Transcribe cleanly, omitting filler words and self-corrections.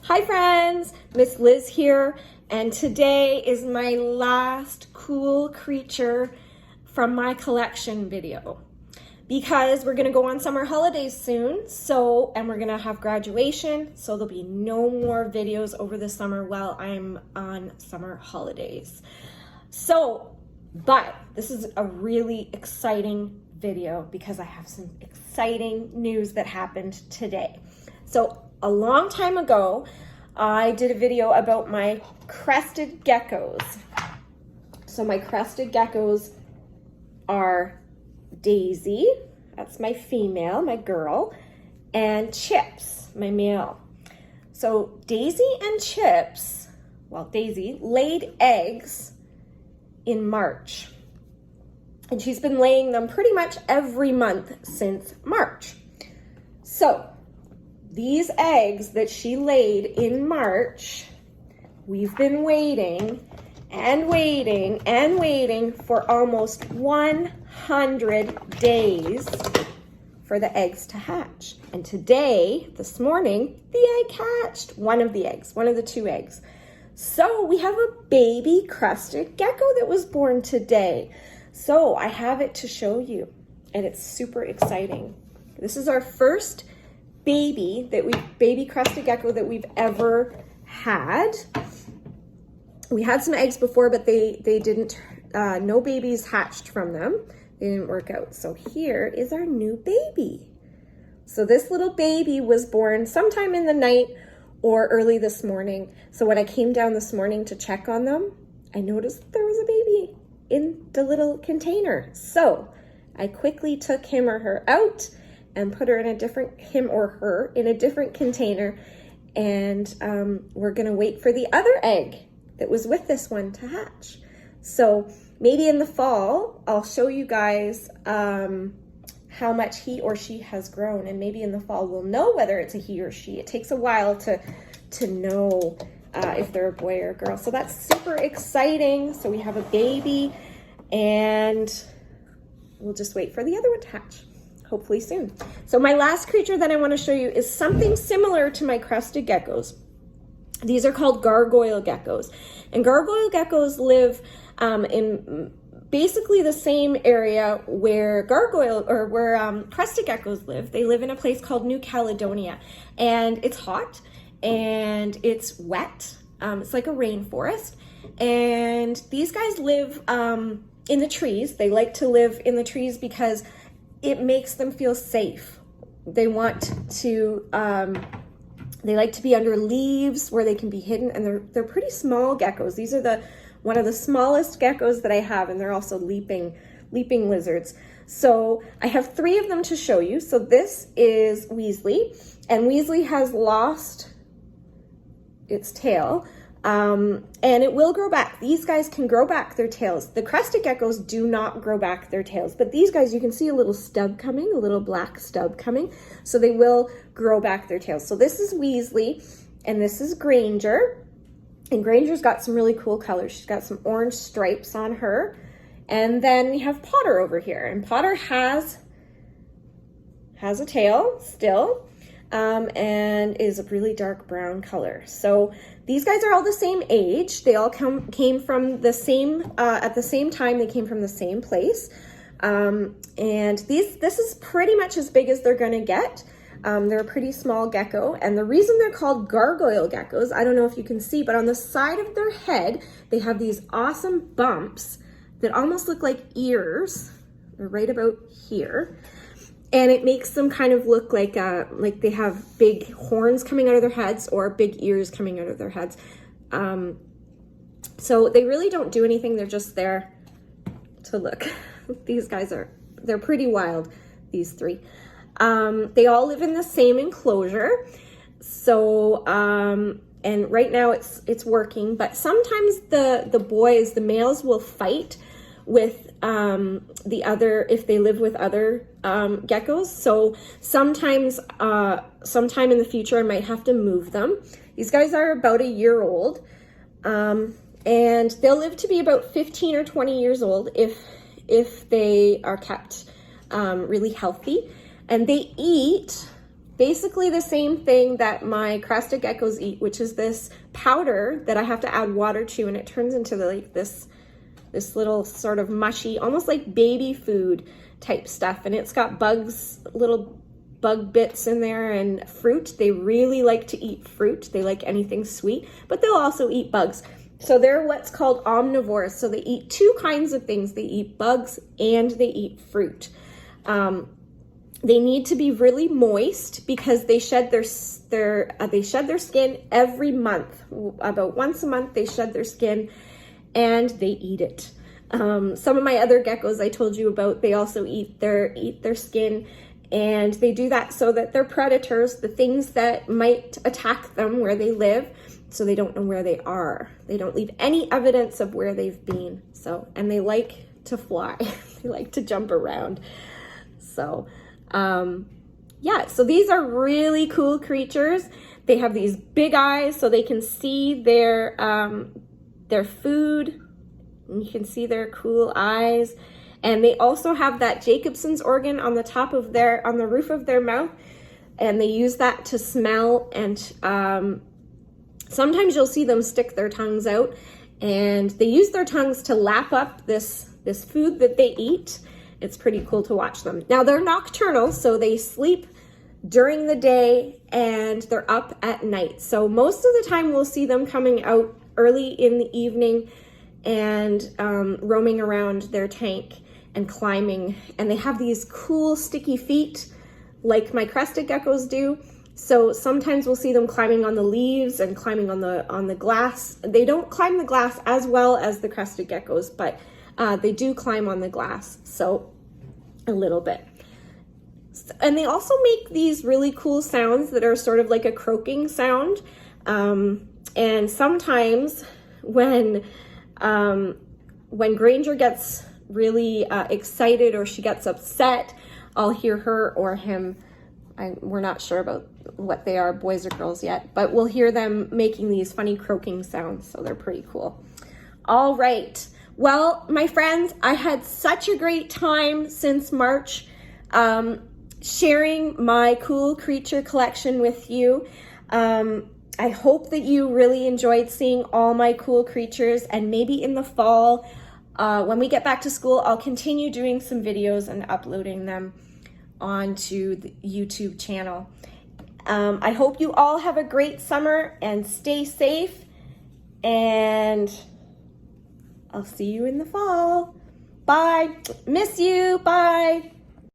Hi friends, Miss Liz here, and today is my last cool creature from my collection video because we're gonna go on summer holidays soon, and we're gonna have graduation, so there'll be no more videos over the summer while I'm on summer holidays. But this is a really exciting video because I have some exciting news that happened today. So a long time ago, I did a video about my crested geckos. So my crested geckos are Daisy, that's my female, my girl, and Chips, my male. So Daisy and Chips, well, Daisy laid eggs in March. And she's been laying them pretty much every month since March. So these eggs that she laid in March, we've been waiting and waiting and waiting for almost 100 days for the eggs to hatch. And today, this morning, the egg hatched, one of the two eggs. So we have a baby crested gecko that was born today. So I have it to show you, and it's super exciting. This is our first baby crested gecko that we've ever had. We had some eggs before, but they didn't, no babies hatched from them. They didn't work out. So here is our new baby. So this little baby was born sometime in the night or early this morning. So when I came down this morning to check on them, I noticed there was a baby in the little container. So I quickly took him or her out and put her in a different container, and we're gonna wait for the other egg that was with this one to hatch. So maybe in the fall, I'll show you guys how much he or she has grown, and maybe in the fall we'll know whether it's a he or she. It takes a while to know if they're a boy or a girl. So that's super exciting. So we have a baby, and we'll just wait for the other one to hatch, hopefully soon. So my last creature that I want to show you is something similar to my crested geckos. These are called gargoyle geckos. And gargoyle geckos live in basically the same area where crested geckos live. They live in a place called New Caledonia, and it's hot and it's wet. It's like a rainforest. And these guys live in the trees. They like to live in the trees because it makes them feel safe. They want to, they like to be under leaves where they can be hidden, and they're pretty small geckos. These are one of the smallest geckos that I have, and they're also leaping lizards. So I have 3 of them to show you. So this is Weasley, and Weasley has lost its tail. And it will grow back. These guys can grow back their tails. The crested geckos do not grow back their tails, but these guys, you can see a little stub coming, a little black stub coming, so they will grow back their tails. So this is Weasley, and this is Granger, and Granger's got some really cool colors. She's got some orange stripes on her, and then we have Potter over here, and Potter has a tail still, and is a really dark brown color. So these guys are all the same age. They all came from the same, at the same time, they came from the same place. And this is pretty much as big as they're gonna get. They're a pretty small gecko. And the reason they're called gargoyle geckos, I don't know if you can see, but on the side of their head, they have these awesome bumps that almost look like ears. They're right about here. And it makes them kind of look like they have big horns coming out of their heads or big ears coming out of their heads. So they really don't do anything. They're just there to look. These guys they're pretty wild, these 3. They all live in the same enclosure. So, and right now it's working, but sometimes the males will fight with if they live with other geckos. So sometimes sometime in the future I might have to move them. These guys are about a year old, and they'll live to be about 15 or 20 years old if they are kept really healthy. And they eat basically the same thing that my crested geckos eat, which is this powder that I have to add water to, and it turns into like this little sort of mushy, almost like baby food type stuff. And it's got bugs, little bug bits in there, and fruit. They really like to eat fruit. They like anything sweet, but they'll also eat bugs. So they're what's called omnivores. So they eat two kinds of things. They eat bugs and they eat fruit. They need to be really moist because they shed their skin every month. About once a month they shed their skin and they eat it. Some of my other geckos I told you about, they also eat their skin, and they do that so that their predators, the things that might attack them where they live, so they don't know where they are. They don't leave any evidence of where they've been. So, and they like to fly. They like to jump around. So, yeah, so these are really cool creatures. They have these big eyes so they can see their food. And you can see their cool eyes. And they also have that Jacobson's organ on the top of on the roof of their mouth. And they use that to smell. And sometimes you'll see them stick their tongues out. And they use their tongues to lap up this food that they eat. It's pretty cool to watch them. Now they're nocturnal, so they sleep during the day and they're up at night. So most of the time we'll see them coming out early in the evening and roaming around their tank and climbing. And they have these cool sticky feet like my crested geckos do. So sometimes we'll see them climbing on the leaves and climbing on the glass. They don't climb the glass as well as the crested geckos, but they do climb on the glass, so a little bit. And they also make these really cool sounds that are sort of like a croaking sound. And sometimes when Granger gets really excited or she gets upset, I'll hear her or him. We're not sure about what they are, boys or girls yet, but we'll hear them making these funny croaking sounds, so they're pretty cool. All right. Well, my friends, I had such a great time since March sharing my cool creature collection with you. I hope that you really enjoyed seeing all my cool creatures, and maybe in the fall, when we get back to school, I'll continue doing some videos and uploading them onto the YouTube channel. I hope you all have a great summer and stay safe, and I'll see you in the fall. Bye. Miss you. Bye.